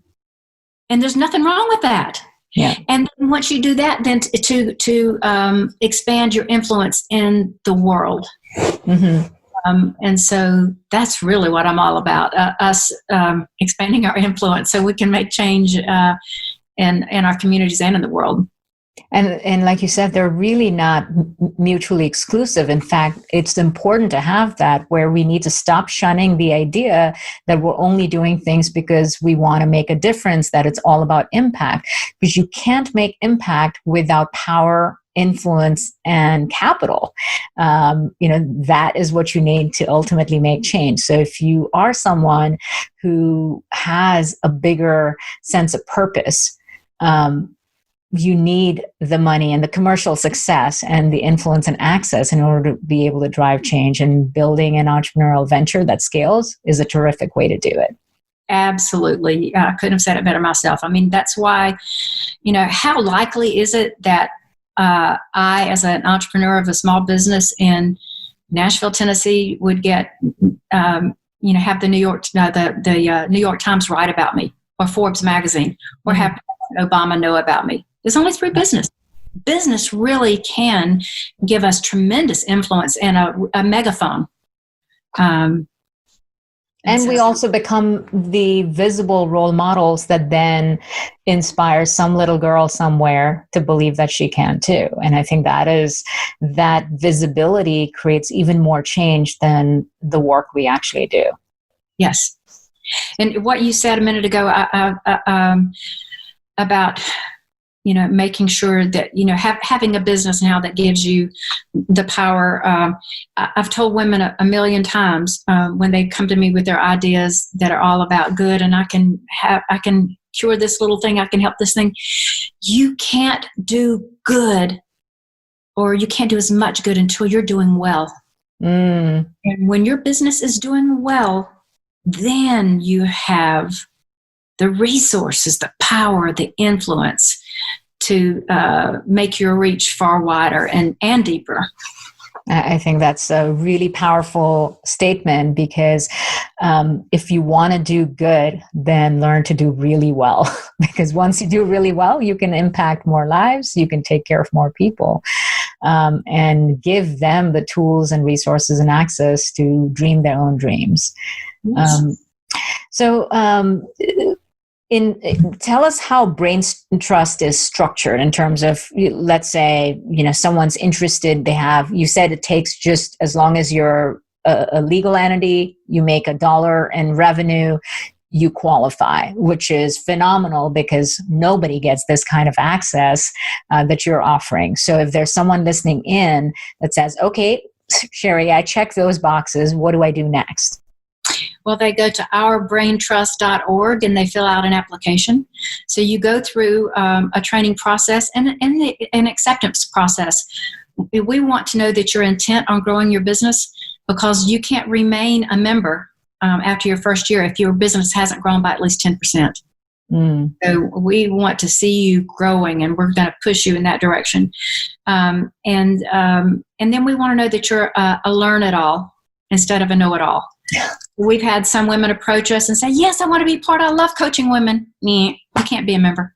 And there's nothing wrong with that. Yeah. And once you do that, then to expand your influence in the world. Mm-hmm. And so that's really what I'm all about, us expanding our influence so we can make change in our communities and in the world. And like you said, they're really not mutually exclusive. In fact, it's important to have that, where we need to stop shunning the idea that we're only doing things because we want to make a difference, that it's all about impact. Because you can't make impact without power, influence, and capital. That is what you need to ultimately make change. So if you are someone who has a bigger sense of purpose, you need the money and the commercial success and the influence and access in order to be able to drive change. And building an entrepreneurial venture that scales is a terrific way to do it. Absolutely. I couldn't have said it better myself. I mean, that's why, how likely is it that I, as an entrepreneur of a small business in Nashville, Tennessee, would get, have the New York Times write about me, or Forbes magazine, or have Obama know about me? There's only 3 business. Business really can give us tremendous influence and a megaphone. And we also become the visible role models that then inspire some little girl somewhere to believe that she can too. And I think that visibility creates even more change than the work we actually do. Yes. And what you said a minute ago about, making sure that, having a business now that gives you the power. I've told women a million times when they come to me with their ideas that are all about good, and I can cure this little thing, I can help this thing. You can't do good, or you can't do as much good until you're doing well. And when your business is doing well, then you have the resources, the power, the influence to make your reach far wider and deeper. I think that's a really powerful statement, because if you want to do good, then learn to do really well. Because once you do really well, you can impact more lives, you can take care of more people, and give them the tools and resources and access to dream their own dreams. Yes. Tell us how BrainTrust is structured in terms of, let's say, someone's interested. You said it takes just as long as you're a legal entity, you make $1 in revenue, you qualify, which is phenomenal because nobody gets this kind of access that you're offering. So if there's someone listening in that says, okay, Sherry, I check those boxes, what do I do next? Well, they go to ourbraintrust.org and they fill out an application. So you go through a training process and an acceptance process. We want to know that you're intent on growing your business, because you can't remain a member after your first year if your business hasn't grown by at least 10%. So we want to see you growing, and we're going to push you in that direction. And then we want to know that you're a learn-it-all instead of a know-it-all. We've had some women approach us and say, yes, I want to be part. I love coaching women. You can't be a member.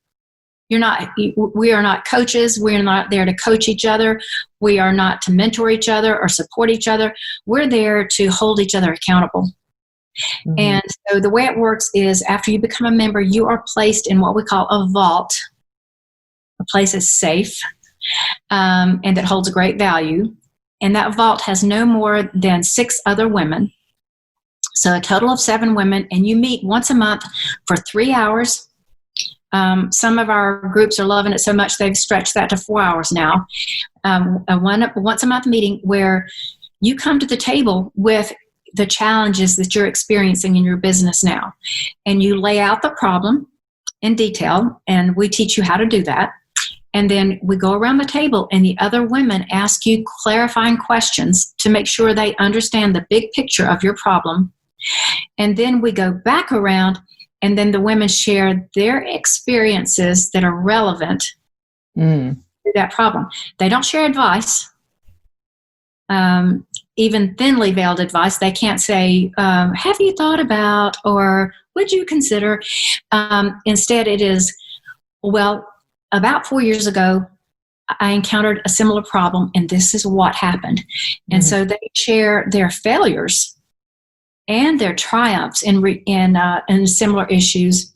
We are not coaches. We're not there to coach each other. We are not to mentor each other or support each other. We're there to hold each other accountable. Mm-hmm. And so the way it works is, after you become a member, you are placed in what we call a vault. A place is safe and that holds a great value. And that vault has no more than 6 other women. So a total of 7 women, and you meet once a month for 3 hours. Some of our groups are loving it so much they've stretched that to 4 hours now. A once a month meeting where you come to the table with the challenges that you're experiencing in your business now. And you lay out the problem in detail, and we teach you how to do that. And then we go around the table, and the other women ask you clarifying questions to make sure they understand the big picture of your problem. And then we go back around, and then the women share their experiences that are relevant to that problem. They don't share advice, even thinly veiled advice. They can't say, have you thought about, or would you consider? Instead, it is, well, about 4 years ago, I encountered a similar problem, and this is what happened. And so they share their failures and their triumphs in similar issues,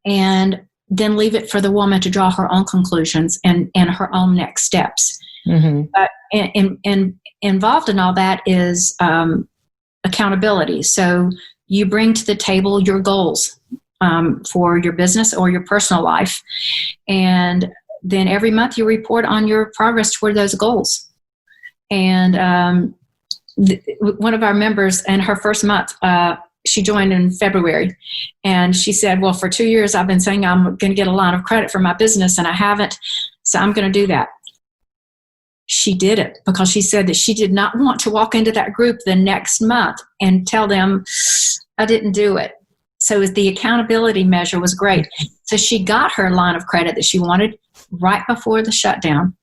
and then leave it for the woman to draw her own conclusions and her own next steps. Mm-hmm. But involved in all that is accountability. So you bring to the table your goals for your business or your personal life, and then every month you report on your progress toward those goals. And one of our members, in her first month, she joined in February, and she said, well, for 2 years I've been saying I'm going to get a line of credit for my business, and I haven't, so I'm going to do that. She did it because she said that she did not want to walk into that group the next month and tell them, I didn't do it. So the accountability measure was great. So she got her line of credit that she wanted right before the shutdown.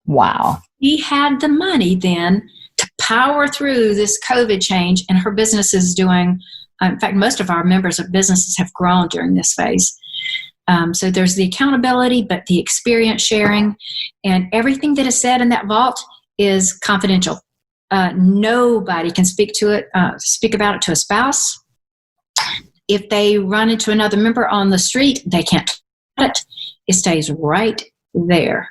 Wow. She had the money then to power through this COVID change, and her business is doing, in fact, most of our members of businesses have grown during this phase. So there's the accountability, but the experience sharing, and everything that is said in that vault is confidential. Nobody can speak about it to a spouse. If they run into another member on the street, they can't touch it. It stays right there.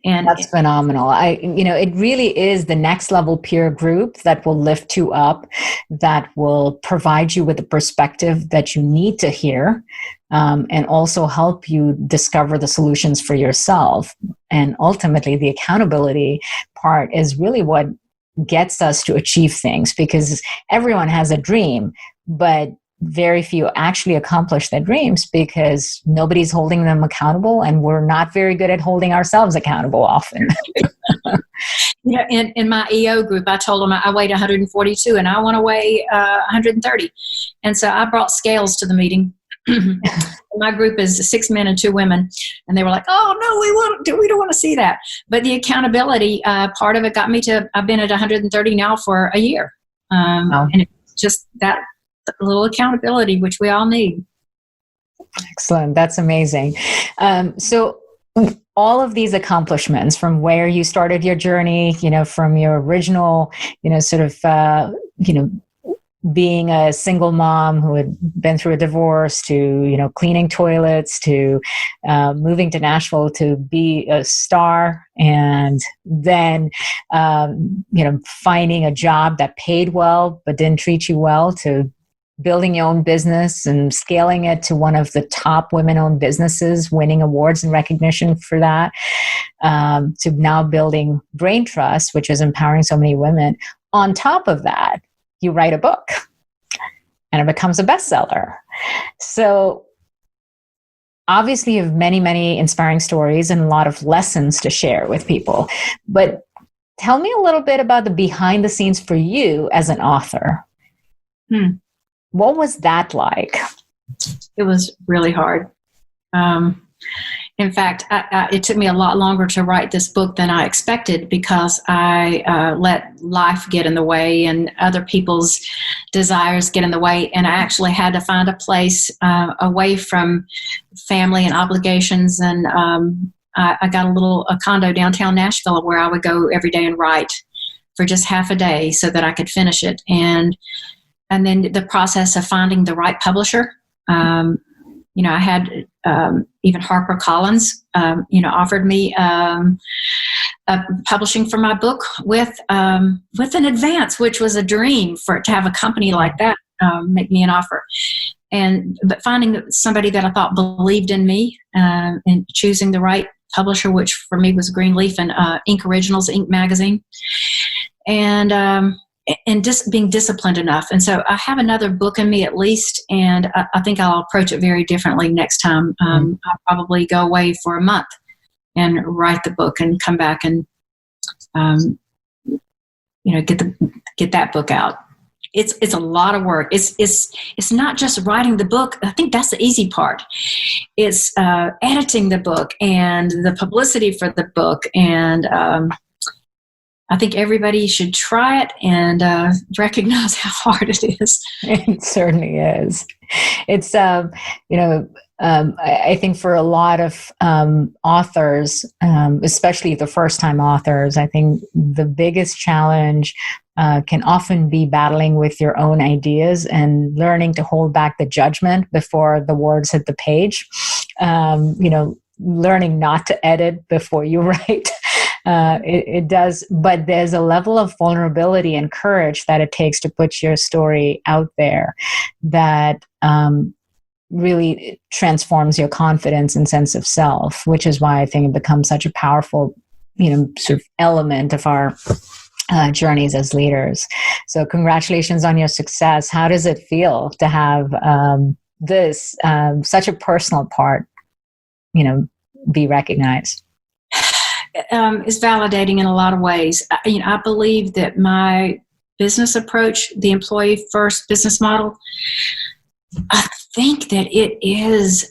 And that's phenomenal. It really is the next level peer group that will lift you up, that will provide you with the perspective that you need to hear, and also help you discover the solutions for yourself. And ultimately, the accountability part is really what gets us to achieve things, because everyone has a dream, but very few actually accomplish their dreams because nobody's holding them accountable, and we're not very good at holding ourselves accountable often. In my EO group, I told them I weighed 142 and I want to weigh 130. And so I brought scales to the meeting. My group is 6 men and 2 women, and they were like, "Oh no, we don't want to see that." But the accountability part of it got me to. I've been at 130 now for a year, and it's just that little accountability which we all need. Excellent, that's amazing. So all of these accomplishments, from where you started your journey, from your original, being a single mom who had been through a divorce, to, cleaning toilets, to moving to Nashville to be a star, and then, finding a job that paid well but didn't treat you well, to building your own business and scaling it to one of the top women-owned businesses, winning awards and recognition for that, to now building BrainTrust, which is empowering so many women. On top of that, you write a book and it becomes a bestseller. So obviously you have many, many inspiring stories and a lot of lessons to share with people. But tell me a little bit about the behind the scenes for you as an author. What was that like? It was really hard. In fact, it took me a lot longer to write this book than I expected, because I let life get in the way and other people's desires get in the way. And I actually had to find a place away from family and obligations. And I got a condo downtown Nashville where I would go every day and write for just half a day so that I could finish it. And then the process of finding the right publisher. I had even HarperCollins, offered me publishing for my book with an advance, which was a dream to have a company like that make me an offer. But finding somebody that I thought believed in me, and choosing the right publisher, which for me was Greenleaf and Ink Originals, Ink Magazine, and just being disciplined enough. And so I have another book in me at least, and I think I'll approach it very differently next time. I'll probably go away for a month and write the book and come back and, get that book out. It's a lot of work. It's not just writing the book. I think that's the easy part. It's editing the book and the publicity for the book, and I think everybody should try it and recognize how hard it is. It certainly is. It's, I think for a lot of authors, especially the first-time authors, I think the biggest challenge can often be battling with your own ideas and learning to hold back the judgment before the words hit the page. Learning not to edit before you write. It does, but there's a level of vulnerability and courage that it takes to put your story out there that really transforms your confidence and sense of self, which is why I think it becomes such a powerful, sort of element of our journeys as leaders. So congratulations on your success. How does it feel to have this, such a personal part, be recognized? Is validating in a lot of ways. I believe that my business approach, the employee first business model, I think that it is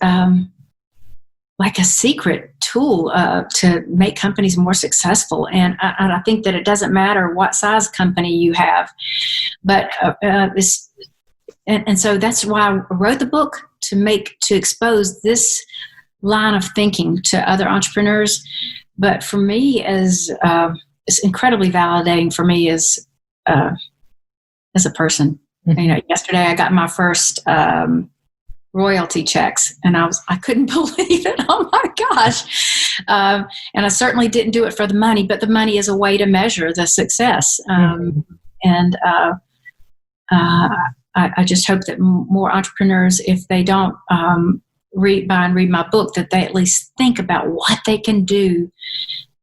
like a secret tool to make companies more successful. And I think that it doesn't matter what size company you have, but and so that's why I wrote the book, to expose this line of thinking to other entrepreneurs. But for me, as it's incredibly validating for me as a person. Mm-hmm. Yesterday I got my first royalty checks, and I couldn't believe it. Oh my gosh! And I certainly didn't do it for the money, but the money is a way to measure the success. And I just hope that more entrepreneurs, if they don't read my book, that they at least think about what they can do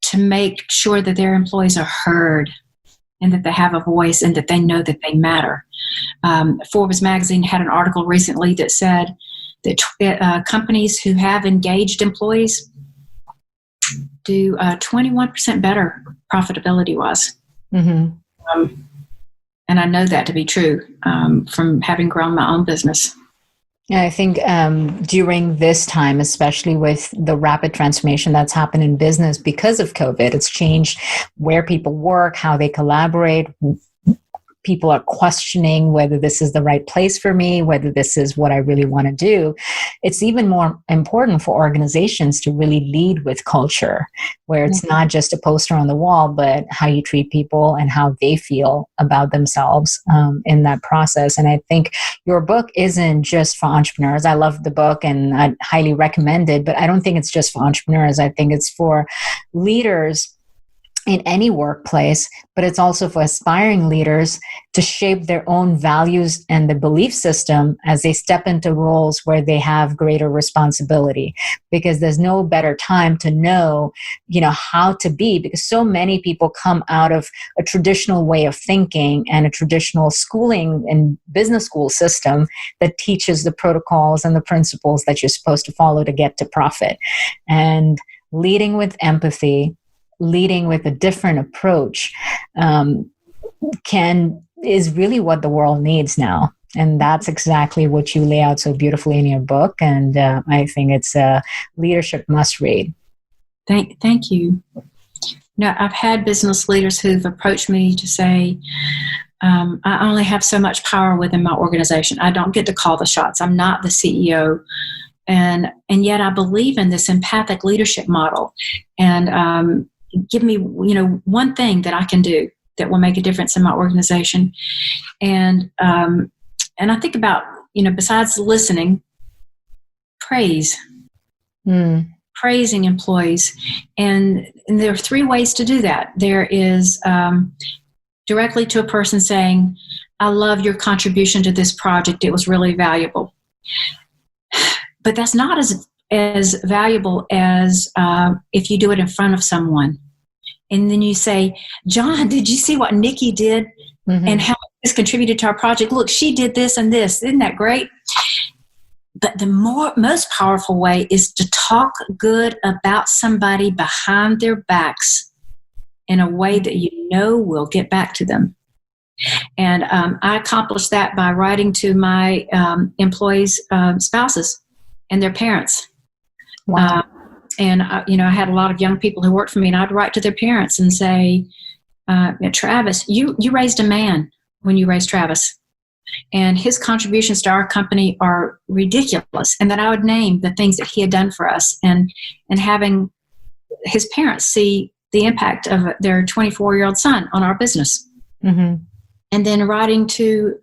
to make sure that their employees are heard and that they have a voice and that they know that they matter. Forbes magazine had an article recently that said that companies who have engaged employees do 21% better profitability-wise. Mm-hmm. And I know that to be true from having grown my own business. I think during this time, especially with the rapid transformation that's happened in business because of COVID, it's changed where people work, how they collaborate. People are questioning whether this is the right place for me, whether this is what I really want to do. It's even more important for organizations to really lead with culture, where it's not just a poster on the wall, but how you treat people and how they feel about themselves in that process. And I think your book isn't just for entrepreneurs. I love the book and I highly recommend it, but I don't think it's just for entrepreneurs. I think it's for leaders in any workplace, but it's also for aspiring leaders to shape their own values and the belief system as they step into roles where they have greater responsibility. Because there's no better time to know, how to be, because so many people come out of a traditional way of thinking and a traditional schooling and business school system that teaches the protocols and the principles that you're supposed to follow to get to profit. And leading with empathy, leading with a different approach is really what the world needs now. And that's exactly what you lay out so beautifully in your book. And I think it's a leadership must read. Thank you. I've had business leaders who've approached me to say, I only have so much power within my organization. I don't get to call the shots. I'm not the CEO. And yet I believe in this empathic leadership model. And give me, one thing that I can do that will make a difference in my organization. And I think about, besides listening, praise, praising employees. And there are 3 ways to do that. There is directly to a person saying, I love your contribution to this project. It was really valuable. But that's not as valuable as if you do it in front of someone. And then you say, John, did you see what Nikki did and how this contributed to our project? Look, she did this and this. Isn't that great? But the most powerful way is to talk good about somebody behind their backs in a way that will get back to them. And I accomplished that by writing to my employees' spouses and their parents. Wow. And I had a lot of young people who worked for me, and I'd write to their parents and say, Travis, you raised a man when you raised Travis, and his contributions to our company are ridiculous. And then I would name the things that he had done for us, and having his parents see the impact of their 24-year-old son on our business. And then writing to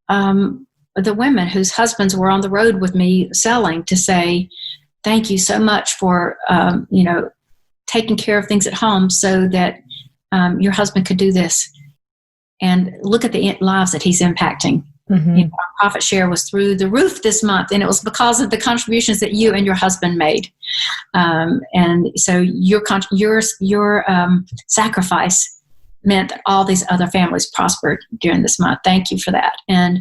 the women whose husbands were on the road with me selling to say, thank you so much for, taking care of things at home so that your husband could do this. And look at the lives that he's impacting. Our profit share was through the roof this month, and it was because of the contributions that you and your husband made. And so your sacrifice meant that all these other families prospered during this month. Thank you for that. And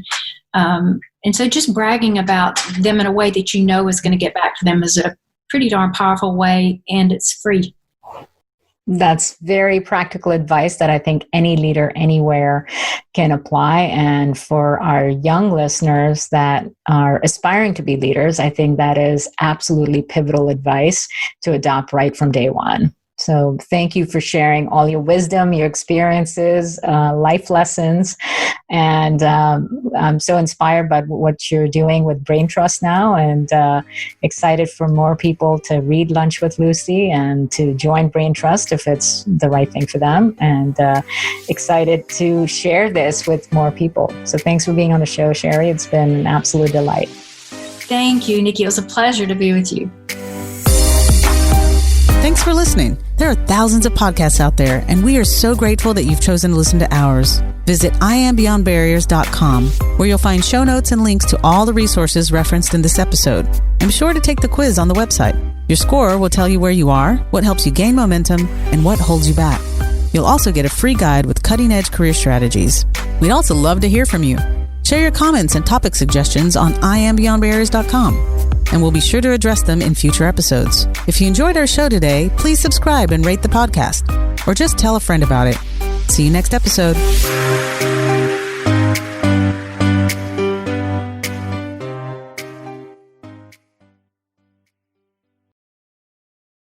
so just bragging about them in a way that is going to get back to them is a pretty darn powerful way, and it's free. That's very practical advice that I think any leader anywhere can apply. And for our young listeners that are aspiring to be leaders, I think that is absolutely pivotal advice to adopt right from day one. So thank you for sharing all your wisdom, your experiences, life lessons. And I'm so inspired by what you're doing with BrainTrust now, and excited for more people to read Lunch with Lucy and to join BrainTrust if it's the right thing for them, and excited to share this with more people. So thanks for being on the show, Sherry. It's been an absolute delight. Thank you, Nikki. It was a pleasure to be with you. Thanks for listening. There are thousands of podcasts out there, and we are so grateful that you've chosen to listen to ours. Visit IamBeyondBarriers.com, where you'll find show notes and links to all the resources referenced in this episode. And be sure to take the quiz on the website. Your score will tell you where you are, what helps you gain momentum, and what holds you back. You'll also get a free guide with cutting-edge career strategies. We'd also love to hear from you. Share your comments and topic suggestions on IamBeyondBarriers.com. and we'll be sure to address them in future episodes. If you enjoyed our show today, please subscribe and rate the podcast, or just tell a friend about it. See you next episode.